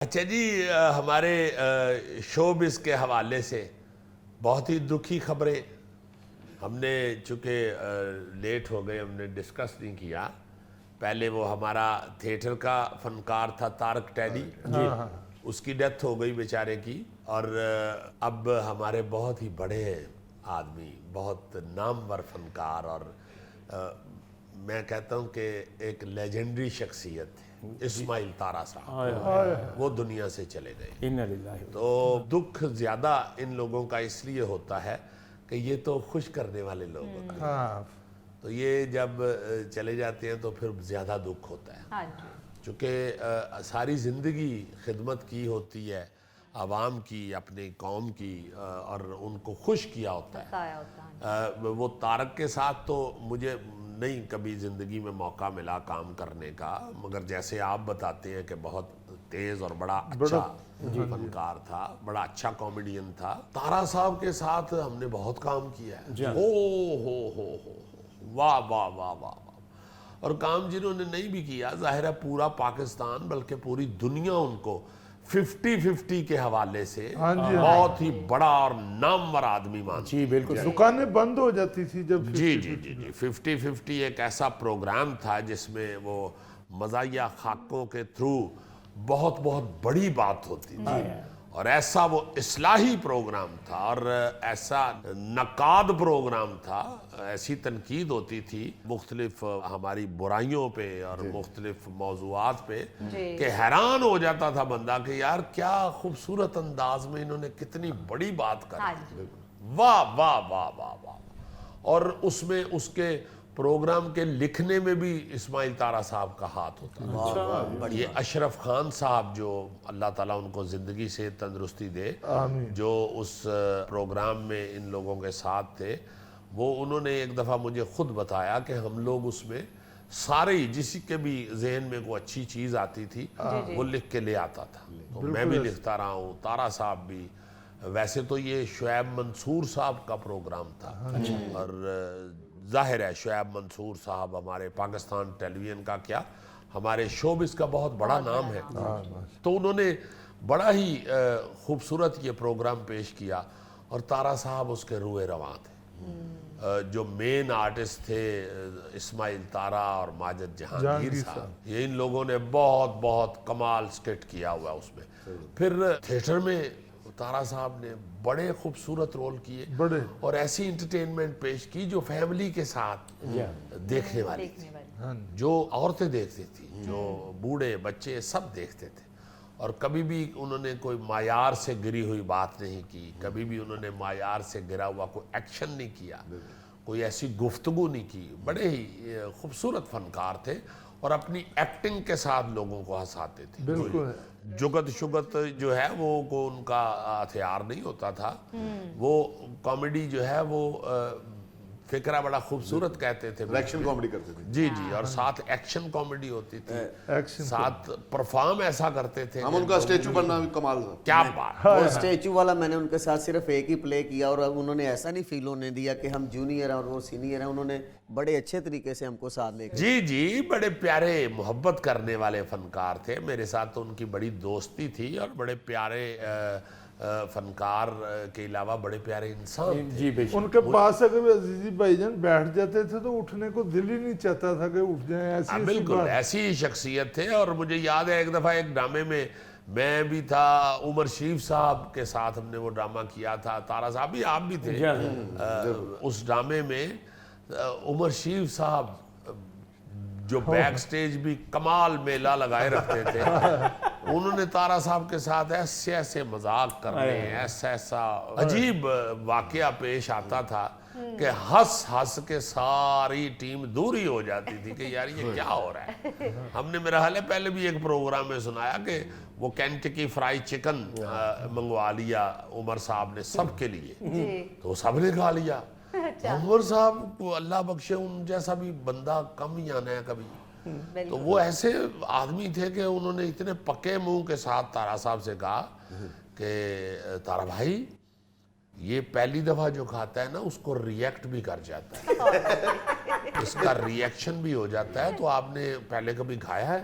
اچھا جی، ہمارے شوبز کے حوالے سے بہت ہی دکھی خبریں ہم نے چونکہ لیٹ ہو گئے، ہم نے ڈسکس نہیں کیا۔ پہلے وہ ہمارا تھیٹر کا فنکار تھا طارق ٹیڈی، اس کی ڈیتھ ہو گئی بیچارے کی، اور اب ہمارے بہت ہی بڑے آدمی، بہت نامور فنکار، اور میں کہتا ہوں کہ ایک لیجنڈری شخصیت اسماعیل تارا صاحب، وہ دنیا سے چلے گئے۔ تو دکھ زیادہ ان لوگوں کا اس لیے ہوتا ہے کہ یہ تو خوش کرنے والے لوگ ہوتے ہیں، تو یہ جب چلے جاتے ہیں تو پھر زیادہ دکھ ہوتا ہے، چونکہ ساری زندگی خدمت کی ہوتی ہے عوام کی، اپنی قوم کی، اور ان کو خوش کیا ہوتا ہے۔ وہ طارق کے ساتھ تو مجھے نہیں کبھی زندگی میں موقع ملا کام کرنے کا، مگر جیسے آپ بتاتے ہیں کہ بہت تیز اور بڑا اچھا فنکار تھا، بڑا اچھا کامیڈین تھا۔ تارا صاحب کے ساتھ ہم نے بہت کام کیا ہے، ہو واہ واہ واہ واہ، اور کام جنہوں نے نہیں بھی کیا، ظاہر ہے پورا پاکستان بلکہ پوری دنیا ان کو 50-50 کے حوالے سے بہت ہی بڑا اور نامور آدمی مانتی ہے۔ جی بالکل، دکانیں بند ہو جاتی تھی جب جی 50-50 ایک ایسا پروگرام تھا جس میں وہ مزاحیہ خاکوں کے تھرو بہت بڑی بات ہوتی تھی، اور ایسا وہ اصلاحی پروگرام تھا، اور ایسا نقاد پروگرام تھا، ایسی تنقید ہوتی تھی مختلف ہماری برائیوں پہ اور مختلف موضوعات پہ کہ حیران ہو جاتا تھا بندہ کہ یار کیا خوبصورت انداز میں انہوں نے کتنی بڑی بات کری، واہ واہ واہ واہ واہ۔ اور اس میں اس کے پروگرام کے لکھنے میں بھی اسماعیل تارا صاحب کا ہاتھ ہوتا ہے۔ یہ اشرف خان صاحب، جو اللہ تعالیٰ ان کو زندگی سے تندرستی دے، جو اس پروگرام میں ان لوگوں کے ساتھ تھے، وہ انہوں نے ایک دفعہ مجھے خود بتایا کہ ہم لوگ اس میں سارے ہی جسی کے بھی ذہن میں کوئی اچھی چیز آتی تھی وہ لکھ کے لے آتا تھا، تو میں بھی لکھتا رہا ہوں، تارا صاحب بھی۔ ویسے تو یہ شعیب منصور صاحب کا پروگرام تھا، اور ظاہر ہے شعیب منصور صاحب ہمارے پاکستان ٹیلی ویژن کا کیا، ہمارے شوبز کا بہت بڑا نام ہے، تو انہوں نے بڑا ہی خوبصورت یہ پروگرام پیش کیا، اور تارا صاحب اس کے روئے رواں تھے۔ جو مین آرٹسٹ تھے اسماعیل تارا اور ماجد جہانگیر صاحب، یہ ان لوگوں نے بہت کمال سکٹ کیا ہوا اس میں۔ پھر تھیٹر میں تارا صاحب نے بڑے خوبصورت رول کیے، اور ایسی انٹرٹینمنٹ پیش کی جو فیملی کے ساتھ دیکھنے والی تھی، جو عورتیں دیکھتی تھی، جو بوڑھے بچے سب دیکھتے تھے، اور کبھی بھی انہوں نے کوئی معیار سے گری ہوئی بات نہیں کی، کبھی بھی انہوں نے معیار سے گرا ہوا کوئی ایکشن نہیں کیا، کوئی ایسی گفتگو نہیں کی۔ بڑے ہی خوبصورت فنکار تھے، اور اپنی ایکٹنگ کے ساتھ لوگوں کو ہنساتے تھے۔ بالکل جگت شگت جو ہے وہ ان کا ہتھیار نہیں ہوتا تھا، وہ کامیڈی جو ہے وہ فکرہ بڑا خوبصورت کہتے تھے، ایکشن کامیڈی کرتے تھے، جی اور ساتھ ایکشن کامیڈی ہوتی تھی، ساتھ پرفارم ایسا کرتے تھے۔ ہم ان کا اسٹیچو بننا بھی کمال تھا، کیا بات! وہ اسٹیچو والا میں نے ان کے ساتھ صرف ایک ہی پلے کیا، اور انہوں نے ایسا نہیں فیل ہونے دیا کہ ہم جونیئر ہیں اور وہ سینئر ہیں، انہوں نے بڑے اچھے طریقے سے ہم کو ساتھ لے کے جی بڑے پیارے محبت کرنے والے فنکار تھے، میرے ساتھ تو ان کی بڑی دوستی تھی، اور بڑے پیارے فنکار کے علاوہ بڑے پیارے انسان تھے۔ ان کے پاس اگر عزیزی بھائی جان بیٹھ جاتے تھے تو اٹھنے کو دل ہی نہیں چاہتا تھا کہ اٹھ جائیں، ایسی بالکل ایسی شخصیت تھے۔ اور مجھے یاد ہے ایک دفعہ ایک ڈرامے میں میں بھی تھا، عمر شریف صاحب کے ساتھ ہم نے وہ ڈرامہ کیا تھا، تارا صاحب بھی، آپ بھی تھے اس ڈرامے میں۔ عمر شریف صاحب جو بیک سٹیج بھی کمال میلہ لگائے رکھتے تھے، انہوں نے تارا صاحب کے ساتھ ایسے مذاق کرنے، ایسا عجیب واقعہ پیش آتا تھا کہ ہنس کے ساری ٹیم دور ہی ہو جاتی تھی کہ یار یہ کیا ہو رہا ہے۔ ہم نے میرا حال ہے پہلے بھی ایک پروگرام میں سنایا کہ وہ کینٹکی فرائی چکن منگوا لیا عمر صاحب نے سب کے لیے، تو سب نے کھا لیا۔ عمر صاحب کو اللہ بخشے، ان جیسا بھی بندہ کم ہی آنا ہے کبھی، تو وہ ایسے آدمی تھے کہ انہوں نے اتنے پکے منہ کے ساتھ تارا صاحب سے کہا کہ تارا بھائی یہ پہلی دفعہ جو کھاتا ہے نا اس کو ریئیکٹ بھی کر جاتا ہے، اس کا ریئیکشن بھی ہو جاتا ہے، تو آپ نے پہلے کبھی کھایا ہے؟